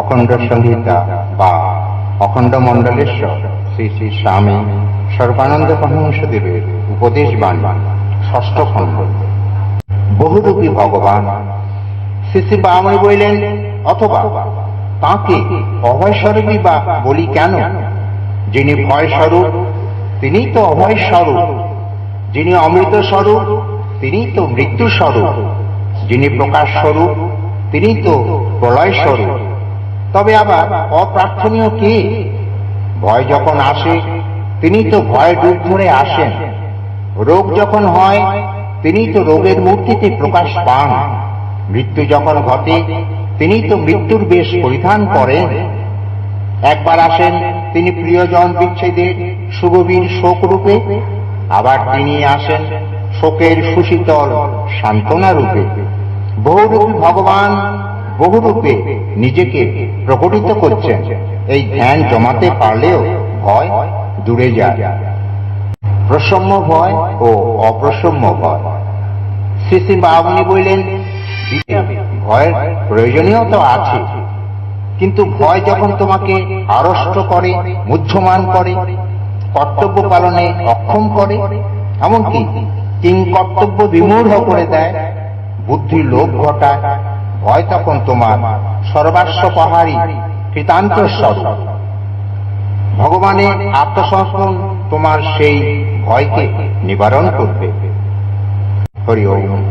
অখণ্ড সংহিতা বা অখণ্ড মণ্ডলেশ্বর শ্রী শ্রী স্বামী সর্বানন্দ পরমহংসদেবের উপদেশ বাণী ষষ্ঠ খণ্ড। বহুরূপী ভগবান। শ্রী শ্রী বামনী বললেন, অথবা তাঁকে অভয় স্বরূপই বা বলি কেন? যিনি ভয় স্বরূপ তিনি তো অভয় স্বরূপ, যিনি অমৃত স্বরূপ তিনি তো মৃত্যু স্বরূপ, যিনি প্রকাশ স্বরূপ তিনি তো প্রলয় স্বরূপ। তবে আবার অপ্রার্থনীয় কে? ভয় যখন আসে তিনি তো ভয়ের রূপ ধরে আসেন, রোগ যখন হয় তিনি তো রোগের মূর্তিতে প্রকাশ পান, মৃত্যু যখন ঘটে তিনি তো মৃত্যুর বেশ পরিধান করেন। একবার আসেন তিনি প্রিয়জন বিচ্ছেদের সুগভীর শোক রূপে, আবার তিনি আসেন শোকের সুশীতল সান্ত্বনা রূপে। বহুরূপী ভগবান বহুরূপে নিজেকে প্রকটিত করছেন। এই ধ্যান জমাতে পারলেও ভয় দূরে যায়। প্রসম্য ভয় ও অপ্রসম্য ভয়। শ্রী শ্রী বামনী বললেন, ভয়ের প্রয়োজনীয়তা আছে, কিন্তু ভয় যখন তোমাকে আড়ষ্ট করে, মুহ্যমান করে, কর্তব্য পালনে অক্ষম করে, এমনকি কিং কর্তব্য বিমূঢ় করে দেয়, বুদ্ধির লোভ ঘটায়, ভয় তখন তোমার সর্বাস্ব পাহাড়ি কৃতান্ত স্বরূপ। ভগবানের আত্মসমর্পণ তোমার সেই ভয়কে নিবারণ করবে। হরি ওম।